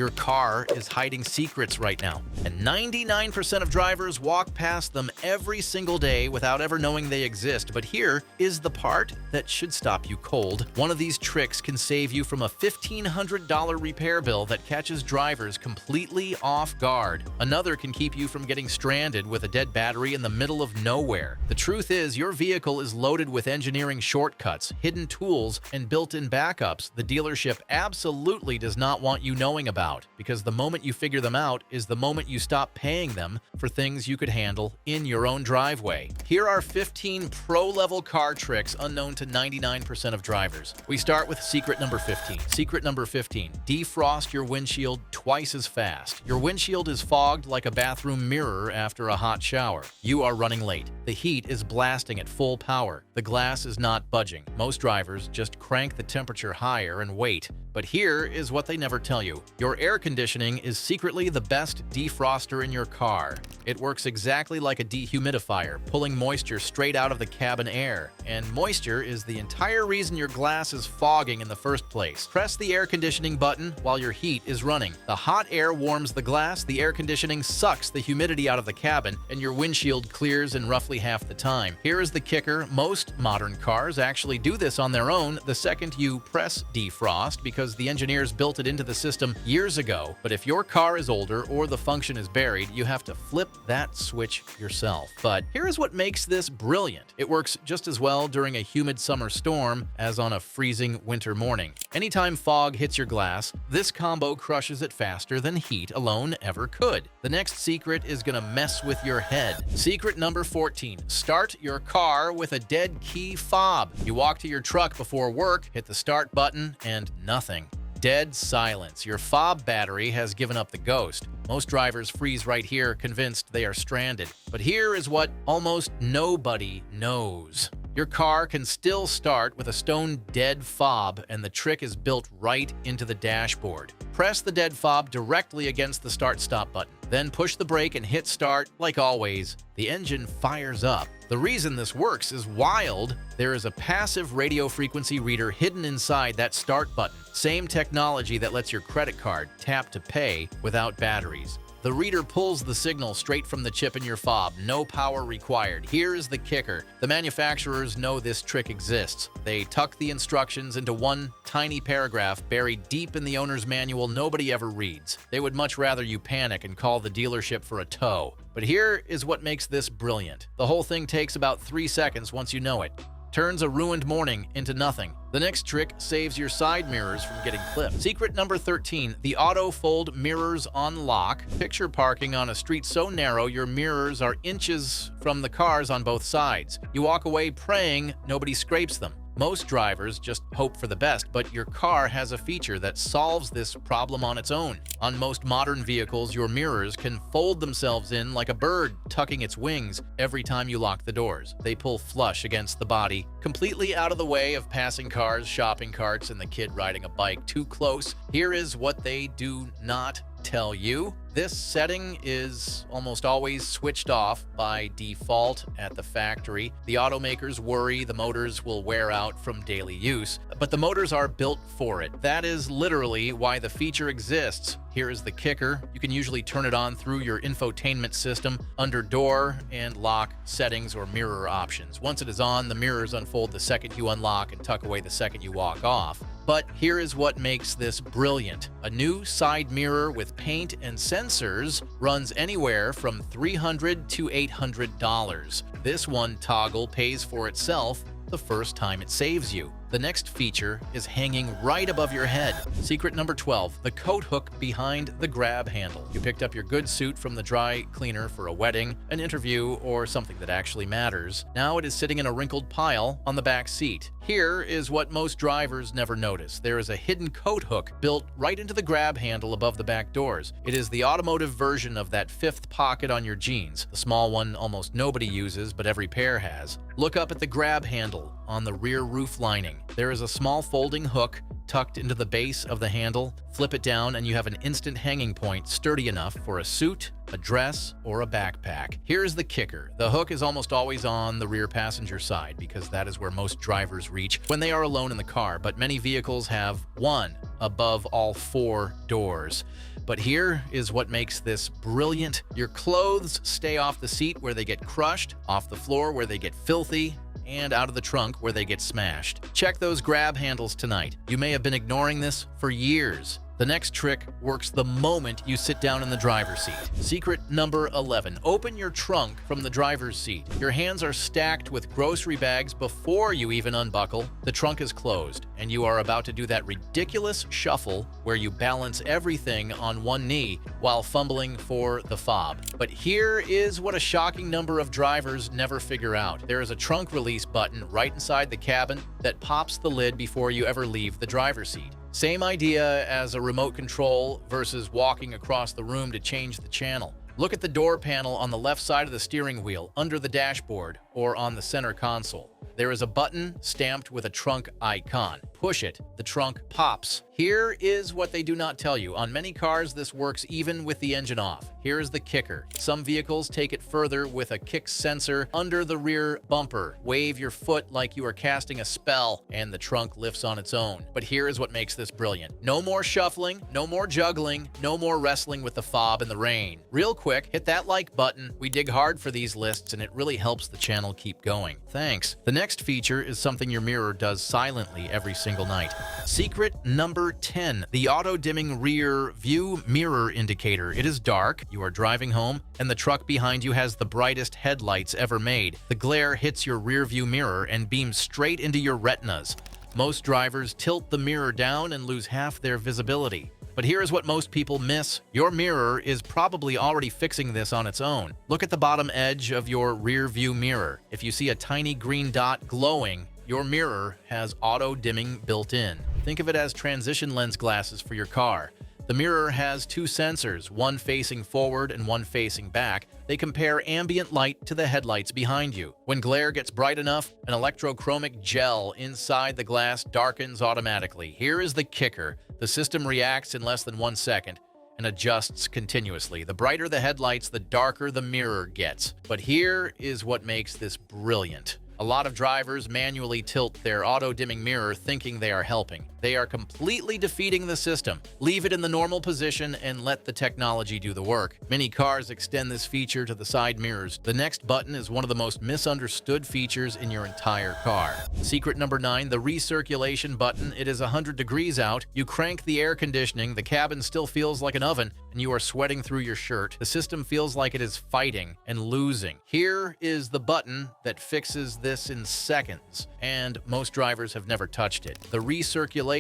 Your car is hiding secrets right now, and 99% of drivers walk past them every single day without ever knowing they exist. But here is the part that should stop you cold. One of these tricks can save you from a $1,500 repair bill that catches drivers completely off guard. Another can keep you from getting stranded with a dead battery in the middle of nowhere. The truth is, your vehicle is loaded with engineering shortcuts, hidden tools, and built-in backups the dealership absolutely does not want you knowing about, because the moment you figure them out is the moment you stop paying them for things you could handle in your own driveway. Here are 15 pro-level car tricks unknown to 99% of drivers. We start with secret number 15. Secret number 15. Defrost your windshield twice as fast. Your windshield is fogged like a bathroom mirror after a hot shower. You are running late. The heat is blasting at full power. The glass is not budging. Most drivers just crank the temperature higher and wait. But here is what they never tell you. Your air conditioning is secretly the best defroster in your car. It works exactly like a dehumidifier, pulling moisture straight out of the cabin air. And moisture is the entire reason your glass is fogging in the first place. Press the air conditioning button while your heat is running. The hot air warms the glass, the air conditioning sucks the humidity out of the cabin, and your windshield clears in roughly half the time. Here is the kicker. Most modern cars actually do this on their own the second you press defrost, because the engineers built it into the system years ago. But if your car is older or the function is buried, you have to flip that switch yourself. But here is what makes this brilliant. It works just as well during a humid summer storm as on a freezing winter morning. Anytime fog hits your glass, this combo crushes it faster than heat alone ever could. The next secret is gonna mess with your head. Secret number 14. Start your car with a dead key fob. You walk to your truck before work, hit the start button, and nothing. Dead silence. Your fob battery has given up the ghost. Most drivers freeze right here, convinced they are stranded. But here is what almost nobody knows. Your car can still start with a stone-dead fob, and the trick is built right into the dashboard. Press the dead fob directly against the start-stop button. Then push the brake and hit start. Like always, the engine fires up. The reason this works is wild. There is a passive radio frequency reader hidden inside that start button. Same technology that lets your credit card tap to pay without batteries. The reader pulls the signal straight from the chip in your fob, no power required. Here is the kicker. The manufacturers know this trick exists. They tuck the instructions into one tiny paragraph buried deep in the owner's manual nobody ever reads. They would much rather you panic and call the dealership for a tow. But here is what makes this brilliant. The whole thing takes about 3 seconds once you know it. Turns a ruined morning into nothing. The next trick saves your side mirrors from getting clipped. Secret number 13, the auto fold mirrors on lock. Picture parking on a street so narrow your mirrors are inches from the cars on both sides. You walk away praying nobody scrapes them. Most drivers just hope for the best, but your car has a feature that solves this problem on its own. On most modern vehicles, your mirrors can fold themselves in like a bird tucking its wings every time you lock the doors. They pull flush against the body, completely out of the way of passing cars, shopping carts, and the kid riding a bike too close. Here is what they do not tell you. This setting is almost always switched off by default at the factory. The automakers worry the motors will wear out from daily use, but the motors are built for it. That is literally why the feature exists. Here is the kicker. You can usually turn it on through your infotainment system under door and lock settings or mirror options. Once it is on, the mirrors unfold the second you unlock and tuck away the second you walk off. But here is what makes this brilliant. A new side mirror with paint and sensors runs anywhere from $300 to $800. This one toggle pays for itself the first time it saves you. The next feature is hanging right above your head. Secret number 12, the coat hook behind the grab handle. You picked up your good suit from the dry cleaner for a wedding, an interview, or something that actually matters. Now it is sitting in a wrinkled pile on the back seat. Here is what most drivers never notice. There is a hidden coat hook built right into the grab handle above the back doors. It is the automotive version of that fifth pocket on your jeans, the small one almost nobody uses but every pair has. Look up at the grab handle on the rear roof lining. There is a small folding hook tucked into the base of the handle. Flip it down and you have an instant hanging point sturdy enough for a suit, a dress, or a backpack. Here's the kicker. The hook is almost always on the rear passenger side because that is where most drivers reach when they are alone in the car, but many vehicles have one above all 4 doors. But here is what makes this brilliant. Your clothes stay off the seat where they get crushed, off the floor where they get filthy, and out of the trunk where they get smashed. Check those grab handles tonight. You may have been ignoring this for years. The next trick works the moment you sit down in the driver's seat. Secret number 11. Open your trunk from the driver's seat. Your hands are stacked with grocery bags before you even unbuckle. The trunk is closed, and you are about to do that ridiculous shuffle where you balance everything on one knee while fumbling for the fob. But here is what a shocking number of drivers never figure out. There is a trunk release button right inside the cabin that pops the lid before you ever leave the driver's seat. Same idea as a remote control versus walking across the room to change the channel. Look at the door panel on the left side of the steering wheel, under the dashboard, or on the center console. There is a button stamped with a trunk icon. Push it, the trunk pops. Here is what they do not tell you. On many cars, this works even with the engine off. Here is the kicker. Some vehicles take it further with a kick sensor under the rear bumper. Wave your foot like you are casting a spell, and the trunk lifts on its own. But here is what makes this brilliant. No more shuffling, no more juggling, no more wrestling with the fob in the rain. Real quick, hit that like button. We dig hard for these lists, and it really helps the channel keep going. Thanks. The next feature is something your mirror does silently every single night. Secret number 10, the auto-dimming rear view mirror indicator. It is dark, you are driving home, and the truck behind you has the brightest headlights ever made. The glare hits your rear view mirror and beams straight into your retinas. Most drivers tilt the mirror down and lose half their visibility. But here is what most people miss. Your mirror is probably already fixing this on its own. Look at the bottom edge of your rear view mirror. If you see a tiny green dot glowing, your mirror has auto-dimming built in. Think of it as transition lens glasses for your car. The mirror has 2 sensors, one facing forward and one facing back. They compare ambient light to the headlights behind you. When glare gets bright enough, an electrochromic gel inside the glass darkens automatically. Here is the kicker. The system reacts in less than 1 second and adjusts continuously. The brighter the headlights, the darker the mirror gets. But here is what makes this brilliant. A lot of drivers manually tilt their auto-dimming mirror thinking they are helping. They are completely defeating the system. Leave it in the normal position and let the technology do the work. Many cars extend this feature to the side mirrors. The next button is one of the most misunderstood features in your entire car. Secret number 9, the recirculation button. It is 100 degrees out. You crank the air conditioning, the cabin still feels like an oven, and you are sweating through your shirt. The system feels like it is fighting and losing. Here is the button that fixes this in seconds, and most drivers have never touched it. The recirculation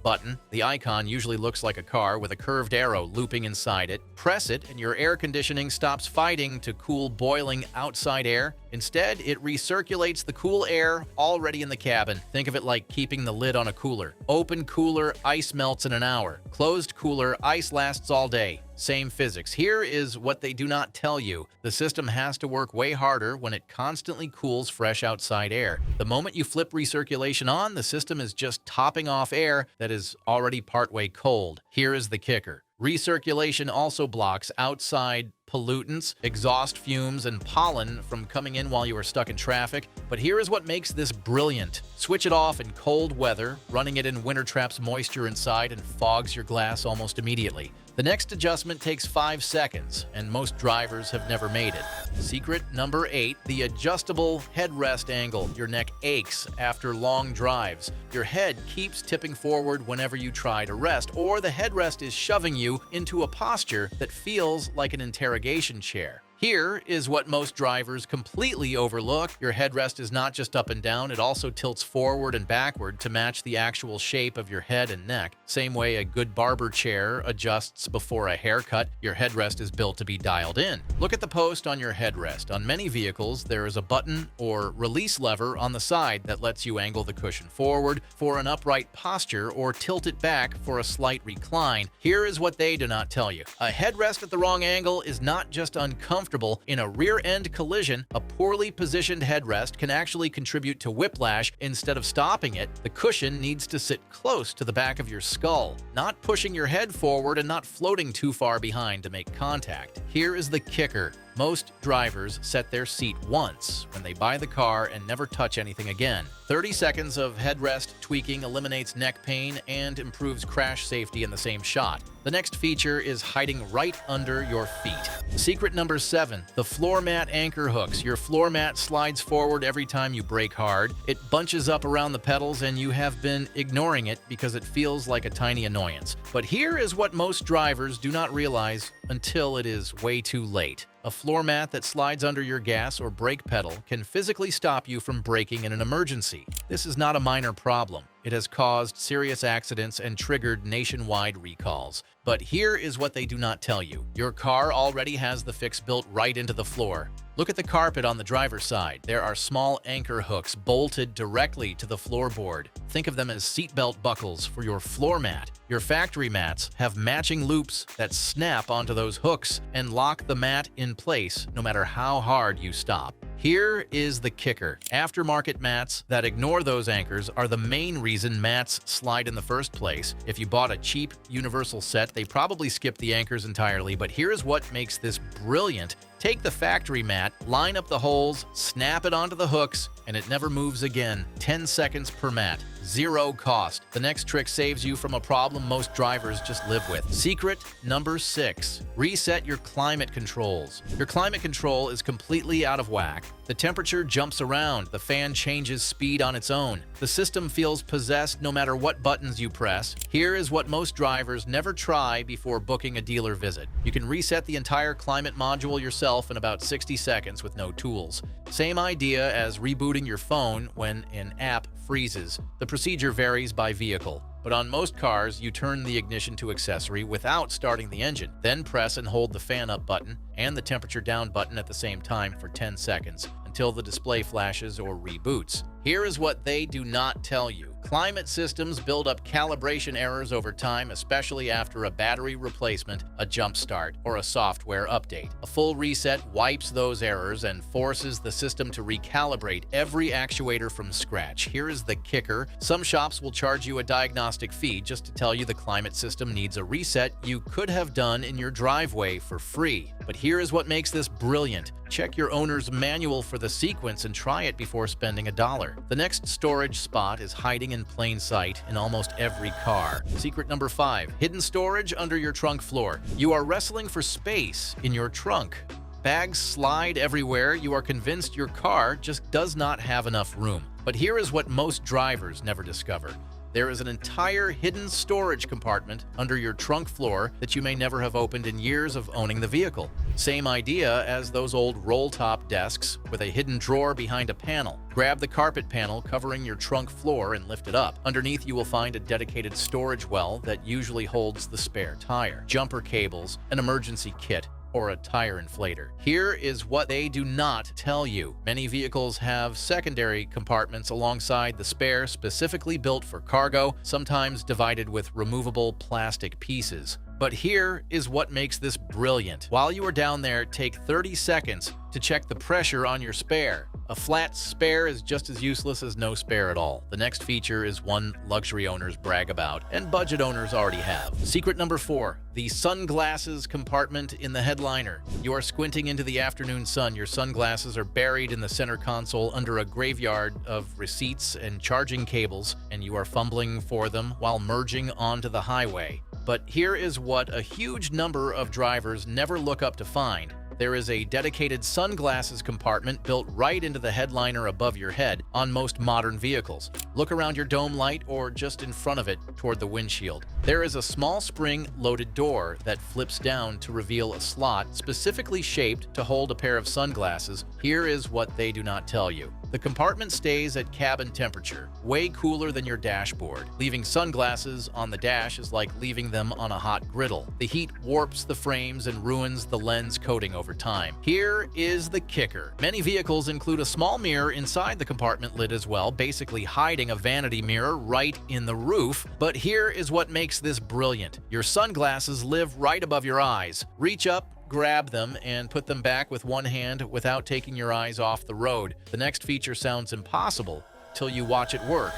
button, the icon usually looks like a car with a curved arrow looping inside it. Press it and your air conditioning stops fighting to cool boiling outside air. Instead, it recirculates the cool air already in the cabin. Think of it like keeping the lid on a cooler. Open cooler, ice melts in an hour. Closed cooler, ice lasts all day. Same physics. Here is what they do not tell you. The system has to work way harder when it constantly cools fresh outside air. The moment you flip recirculation on, the system is just topping off air that is already partway cold. Here is the kicker. Recirculation also blocks outside pollutants, exhaust fumes, and pollen from coming in while you are stuck in traffic. But here is what makes this brilliant. Switch it off in cold weather. Running it in winter traps moisture inside and fogs your glass almost immediately. The next adjustment takes 5 seconds, and most drivers have never made it. Secret number 8, the adjustable headrest angle. Your neck aches after long drives. Your head keeps tipping forward whenever you try to rest, or the headrest is shoving you into a posture that feels like an interrogation chair. Here is what most drivers completely overlook. Your headrest is not just up and down, it also tilts forward and backward to match the actual shape of your head and neck. Same way a good barber chair adjusts before a haircut, your headrest is built to be dialed in. Look at the post on your headrest. On many vehicles, there is a button or release lever on the side that lets you angle the cushion forward for an upright posture or tilt it back for a slight recline. Here is what they do not tell you. A headrest at the wrong angle is not just uncomfortable, uncomfortable. In a rear-end collision, a poorly positioned headrest can actually contribute to whiplash. Instead of stopping it, the cushion needs to sit close to the back of your skull, not pushing your head forward and not floating too far behind to make contact. Here is the kicker. Most drivers set their seat once when they buy the car and never touch anything again. 30 seconds of headrest tweaking eliminates neck pain and improves crash safety in the same shot. The next feature is hiding right under your feet. Secret number 7, the floor mat anchor hooks. Your floor mat slides forward every time you brake hard. It bunches up around the pedals and you have been ignoring it because it feels like a tiny annoyance. But here is what most drivers do not realize until it is way too late. A floor mat that slides under your gas or brake pedal can physically stop you from braking in an emergency. This is not a minor problem. It has caused serious accidents and triggered nationwide recalls. But here is what they do not tell you. Your car already has the fix built right into the floor. Look at the carpet on the driver's side. There are small anchor hooks bolted directly to the floorboard. Think of them as seatbelt buckles for your floor mat. Your factory mats have matching loops that snap onto those hooks and lock the mat in place no matter how hard you stop. Here is the kicker. Aftermarket mats that ignore those anchors are the main reason mats slide in the first place. If you bought a cheap universal set, they probably skipped the anchors entirely, but here is what makes this brilliant. Take the factory mat, line up the holes, snap it onto the hooks, and it never moves again. 10 seconds per mat. Zero cost. The next trick saves you from a problem most drivers just live with. Secret number 6. Reset your climate controls. Your climate control is completely out of whack. The temperature jumps around. The fan changes speed on its own. The system feels possessed no matter what buttons you press. Here is what most drivers never try before booking a dealer visit. You can reset the entire climate module yourself in about 60 seconds with no tools. Same idea as rebooting your phone when an app freezes. The procedure varies by vehicle, but on most cars, you turn the ignition to accessory without starting the engine. Then press and hold the fan up button and the temperature down button at the same time for 10 seconds until the display flashes or reboots. Here is what they do not tell you. Climate systems build up calibration errors over time, especially after a battery replacement, a jump start, or a software update. A full reset wipes those errors and forces the system to recalibrate every actuator from scratch. Here is the kicker. Some shops will charge you a diagnostic fee just to tell you the climate system needs a reset you could have done in your driveway for free. But here is what makes this brilliant. Check your owner's manual for the sequence and try it before spending $1. The next storage spot is hiding in plain sight in almost every car. Secret number 5. Hidden storage under your trunk floor. You are wrestling for space in your trunk. Bags slide everywhere. You are convinced your car just does not have enough room. But here is what most drivers never discover. There is an entire hidden storage compartment under your trunk floor that you may never have opened in years of owning the vehicle. Same idea as those old roll-top desks with a hidden drawer behind a panel. Grab the carpet panel covering your trunk floor and lift it up. Underneath you will find a dedicated storage well that usually holds the spare tire, jumper cables, an emergency kit, or a tire inflator. Here is what they do not tell you. Many vehicles have secondary compartments alongside the spare, specifically built for cargo, sometimes divided with removable plastic pieces. But here is what makes this brilliant. While you are down there, take 30 seconds to check the pressure on your spare. A flat spare is just as useless as no spare at all. The next feature is one luxury owners brag about, and budget owners already have. Secret number 4, the sunglasses compartment in the headliner. You are squinting into the afternoon sun. Your sunglasses are buried in the center console under a graveyard of receipts and charging cables, and you are fumbling for them while merging onto the highway. But here is what a huge number of drivers never look up to find. There is a dedicated sunglasses compartment built right into the headliner above your head on most modern vehicles. Look around your dome light or just in front of it toward the windshield. There is a small spring-loaded door that flips down to reveal a slot specifically shaped to hold a pair of sunglasses. Here is what they do not tell you. The compartment stays at cabin temperature, way cooler than your dashboard. Leaving sunglasses on the dash is like leaving them on a hot griddle. The heat warps the frames and ruins the lens coating over time. Here is the kicker. Many vehicles include a small mirror inside the compartment lid as well, basically hiding a vanity mirror right in the roof. But here is what makes this brilliant. Your sunglasses live right above your eyes. Reach up, grab them and put them back with one hand without taking your eyes off the road. The next feature sounds impossible till you watch it work.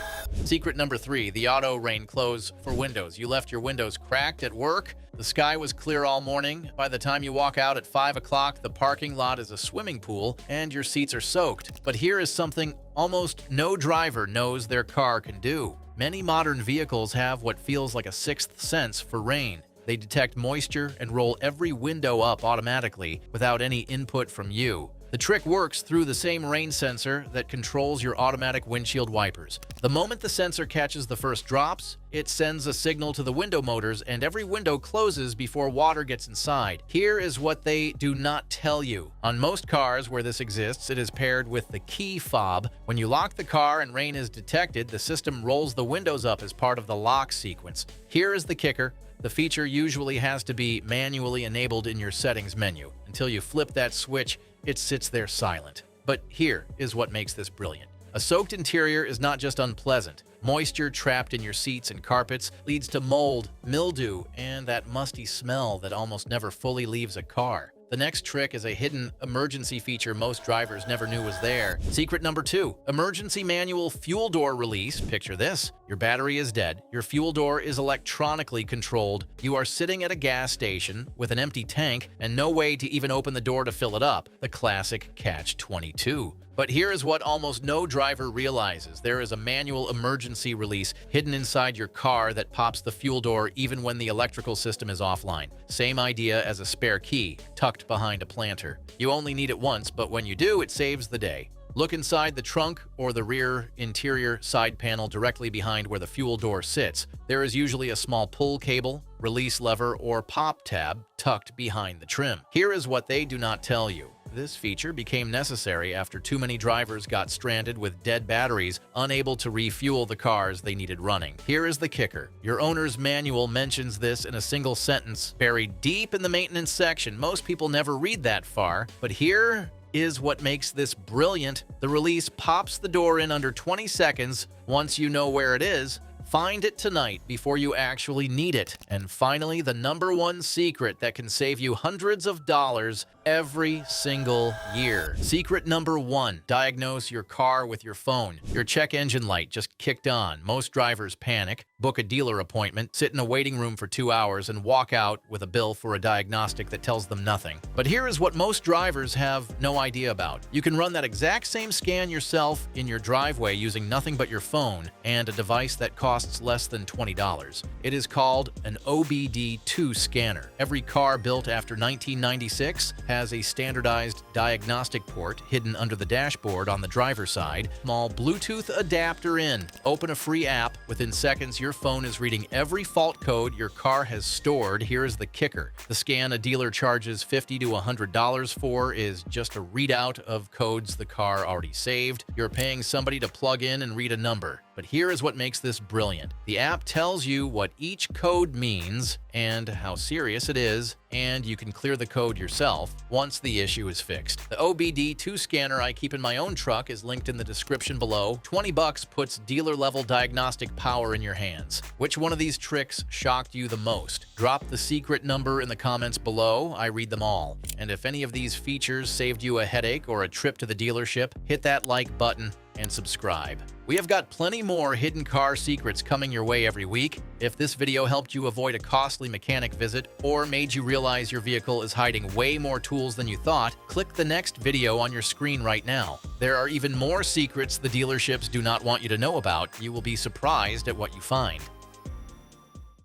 Secret number 3, the auto rain close for windows. You left your windows cracked at work. The sky was clear all morning. By the time you walk out at 5 o'clock, the parking lot is a swimming pool and your seats are soaked. But here is something almost no driver knows their car can do. Many modern vehicles have what feels like a sixth sense for rain. They detect moisture and roll every window up automatically without any input from you. The trick works through the same rain sensor that controls your automatic windshield wipers. The moment the sensor catches the first drops, it sends a signal to the window motors and every window closes before water gets inside. Here is what they do not tell you. On most cars where this exists, it is paired with the key fob. When you lock the car and rain is detected, the system rolls the windows up as part of the lock sequence. Here is the kicker. The feature usually has to be manually enabled in your settings menu. Until you flip that switch, it sits there silent. But here is what makes this brilliant. A soaked interior is not just unpleasant. Moisture trapped in your seats and carpets leads to mold, mildew, and that musty smell that almost never fully leaves a car. The next trick is a hidden emergency feature most drivers never knew was there. Secret number 2, emergency manual fuel door release. Picture this. Your battery is dead. Your fuel door is electronically controlled. You are sitting at a gas station with an empty tank and no way to even open the door to fill it up. The classic catch-22. But here is what almost no driver realizes. There is a manual emergency release hidden inside your car that pops the fuel door even when the electrical system is offline. Same idea as a spare key, tucked behind a planter. You only need it once, but when you do, it saves the day. Look inside the trunk or the rear interior side panel directly behind where the fuel door sits. There is usually a small pull cable, release lever, or pop tab tucked behind the trim. Here is what they do not tell you. This feature became necessary after too many drivers got stranded with dead batteries, unable to refuel the cars they needed running. Here is the kicker. Your owner's manual mentions this in a single sentence, buried deep in the maintenance section. Most people never read that far, but here is what makes this brilliant. The release pops the door in under 20 seconds. Once you know where it is, find it tonight before you actually need it. And finally, the number 1 secret that can save you hundreds of dollars every single year. Secret number 1, diagnose your car with your phone. Your check engine light just kicked on. Most drivers panic, book a dealer appointment, sit in a waiting room for 2 hours, and walk out with a bill for a diagnostic that tells them nothing. But here is what most drivers have no idea about. You can run that exact same scan yourself in your driveway using nothing but your phone and a device that costs less than $20. It is called an OBD2 scanner. Every car built after 1996 has a standardized diagnostic port hidden under the dashboard on the driver's side, small Bluetooth adapter in. Open a free app. Within seconds, your phone is reading every fault code your car has stored. Here is the kicker. The scan a dealer charges $50 to $100 for is just a readout of codes the car already saved. You're paying somebody to plug in and read a number. But here is what makes this brilliant. The app tells you what each code means and how serious it is, and you can clear the code yourself once the issue is fixed. The OBD2 scanner I keep in my own truck is linked in the description below. $20 puts dealer-level diagnostic power in your hands. Which one of these tricks shocked you the most? Drop the secret number in the comments below. I read them all. And if any of these features saved you a headache or a trip to the dealership, hit that like button and subscribe. We have got plenty more hidden car secrets coming your way every week. If this video helped you avoid a costly mechanic visit or made you realize your vehicle is hiding way more tools than you thought, click the next video on your screen right now. There are even more secrets the dealerships do not want you to know about. You will be surprised at what you find.